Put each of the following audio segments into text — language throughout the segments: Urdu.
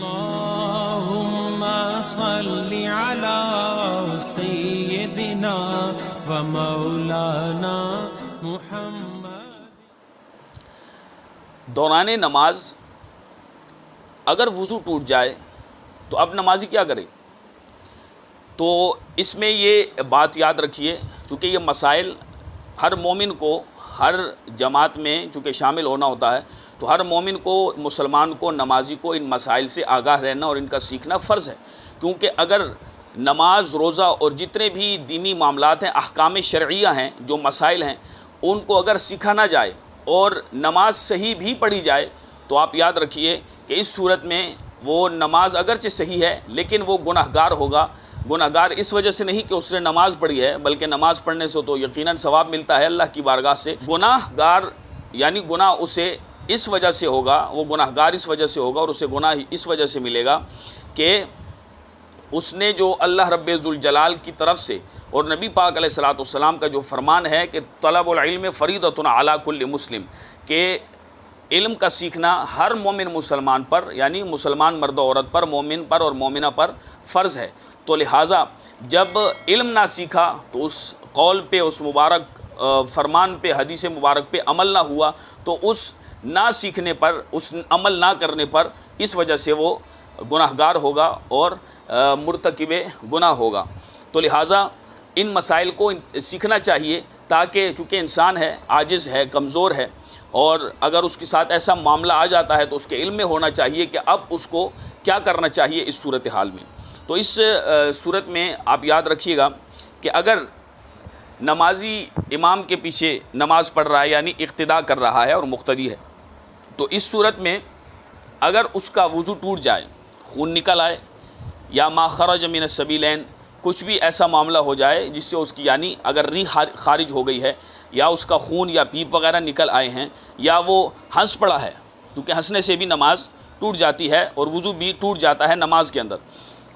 اللهم صل على سيدنا ومولانا محمد۔ دوران نماز اگر وضو ٹوٹ جائے تو اب نمازی کیا کرے؟ تو اس میں یہ بات یاد رکھیے، چونکہ یہ مسائل ہر مومن کو ہر جماعت میں چونکہ شامل ہونا ہوتا ہے، تو ہر مومن کو، مسلمان کو، نمازی کو ان مسائل سے آگاہ رہنا اور ان کا سیکھنا فرض ہے۔ کیونکہ اگر نماز، روزہ اور جتنے بھی دینی معاملات ہیں، احکام شرعیہ ہیں، جو مسائل ہیں، ان کو اگر سیکھا نہ جائے اور نماز صحیح بھی پڑھی جائے تو آپ یاد رکھیے کہ اس صورت میں وہ نماز اگرچہ صحیح ہے لیکن وہ گناہگار ہوگا۔ گناہگار اس وجہ سے نہیں کہ اس نے نماز پڑھی ہے، بلکہ نماز پڑھنے سے تو یقیناً ثواب ملتا ہے اللہ کی بارگاہ سے۔ گناہگار یعنی گناہ اسے اس وجہ سے ہوگا، وہ گناہگار اس وجہ سے ہوگا اور اسے گناہ اس وجہ سے ملے گا کہ اس نے جو اللہ رب ذوالجلال کی طرف سے اور نبی پاک علیہ الصلوۃ والسلام کا جو فرمان ہے کہ طلب العلم فریضۃ علی کل مسلم، کہ علم کا سیکھنا ہر مومن مسلمان پر، یعنی مسلمان مرد و عورت پر، مومن پر اور مومنہ پر فرض ہے۔ تو لہٰذا جب علم نہ سیکھا تو اس قول پہ، اس مبارک فرمان پہ، حدیث مبارک پہ عمل نہ ہوا، تو اس نہ سیکھنے پر، اس عمل نہ کرنے پر اس وجہ سے وہ گناہگار ہوگا اور مرتکب گناہ ہوگا۔ تو لہٰذا ان مسائل کو سیکھنا چاہیے، تاکہ چونکہ انسان ہے، عاجز ہے، کمزور ہے، اور اگر اس کے ساتھ ایسا معاملہ آ جاتا ہے تو اس کے علم میں ہونا چاہیے کہ اب اس کو کیا کرنا چاہیے اس صورتحال میں۔ تو اس صورت میں آپ یاد رکھیے گا کہ اگر نمازی امام کے پیچھے نماز پڑھ رہا ہے، یعنی اقتداء کر رہا ہے اور مقتدی ہے، تو اس صورت میں اگر اس کا وضو ٹوٹ جائے، خون نکل آئے، یا ما خرج من السبیلین، کچھ بھی ایسا معاملہ ہو جائے جس سے اس کی، یعنی اگر ریح خارج ہو گئی ہے، یا اس کا خون یا پیپ وغیرہ نکل آئے ہیں، یا وہ ہنس پڑا ہے، کیونکہ ہنسنے سے بھی نماز ٹوٹ جاتی ہے اور وضو بھی ٹوٹ جاتا ہے نماز کے اندر،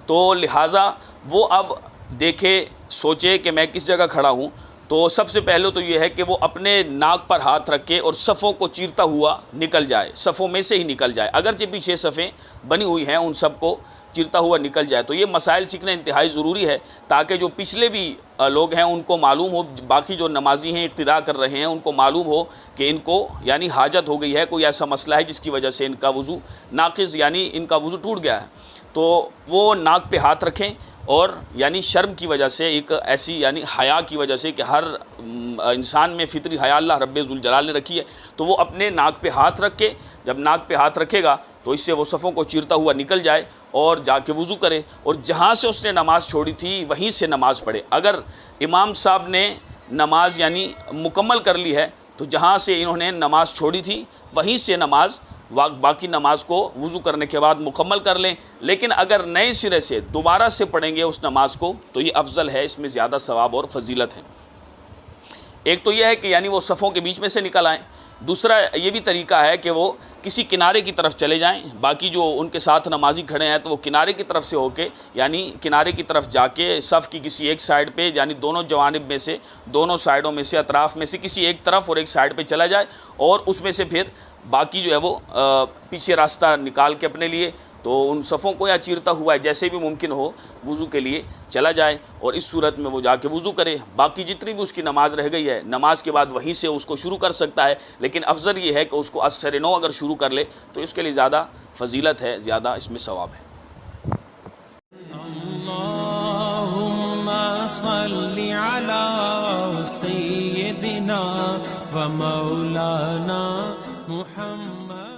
تو لہٰذا وہ اب دیکھے، سوچے کہ میں کس جگہ کھڑا ہوں۔ تو سب سے پہلے تو یہ ہے کہ وہ اپنے ناک پر ہاتھ رکھے اور صفوں کو چیرتا ہوا نکل جائے، صفوں میں سے ہی نکل جائے، اگرچہ پیچھے صفیں بنی ہوئی ہیں ان سب کو چیرتا ہوا نکل جائے۔ تو یہ مسائل سیکھنا انتہائی ضروری ہے، تاکہ جو پچھلے بھی لوگ ہیں ان کو معلوم ہو، باقی جو نمازی ہیں اقتداء کر رہے ہیں ان کو معلوم ہو کہ ان کو یعنی حاجت ہو گئی ہے، کوئی ایسا مسئلہ ہے جس کی وجہ سے ان کا وضو ناقص، یعنی ان کا وضو ٹوٹ گیا ہے، تو وہ ناک پہ ہاتھ رکھیں، اور یعنی شرم کی وجہ سے، ایک ایسی یعنی حیا کی وجہ سے کہ ہر انسان میں فطری حیا اللہ رب ذوالجلال نے رکھی ہے، تو وہ اپنے ناک پہ ہاتھ رکھ کے، جب ناک پہ ہاتھ رکھے گا تو اس سے وہ صفوں کو چیرتا ہوا نکل جائے اور جا کے وضو کرے، اور جہاں سے اس نے نماز چھوڑی تھی وہیں سے نماز پڑھے۔ اگر امام صاحب نے نماز یعنی مکمل کر لی ہے تو جہاں سے انہوں نے نماز چھوڑی تھی وہیں سے نماز، باقی نماز کو وضو کرنے کے بعد مکمل کر لیں۔ لیکن اگر نئے سرے سے دوبارہ سے پڑھیں گے اس نماز کو تو یہ افضل ہے، اس میں زیادہ ثواب اور فضیلت ہے۔ ایک تو یہ ہے کہ یعنی وہ صفوں کے بیچ میں سے نکل آئیں، دوسرا یہ بھی طریقہ ہے کہ وہ کسی کنارے کی طرف چلے جائیں، باقی جو ان کے ساتھ نمازی کھڑے ہیں تو وہ کنارے کی طرف سے ہو کے، یعنی کنارے کی طرف جا کے صف کی کسی ایک سائیڈ پہ، یعنی دونوں جوانب میں سے، دونوں سائیڈوں میں سے، اطراف میں سے کسی ایک طرف اور ایک سائیڈ پہ چلا جائے، اور اس میں سے پھر باقی جو ہے وہ پیچھے راستہ نکال کے اپنے لیے تو ان صفوں کو یا چیرتا ہوا ہے جیسے بھی ممکن ہو وضو کے لیے چلا جائے، اور اس صورت میں وہ جا کے وضو کرے۔ باقی جتنی بھی اس کی نماز رہ گئی ہے، نماز کے بعد وہیں سے اس کو شروع کر سکتا ہے، لیکن افضل یہ ہے کہ اس کو اثر نو اگر شروع کر لے تو اس کے لیے زیادہ فضیلت ہے، زیادہ اس میں ثواب ہے۔ اللہم صل علی سیدنا و مولانا محمد۔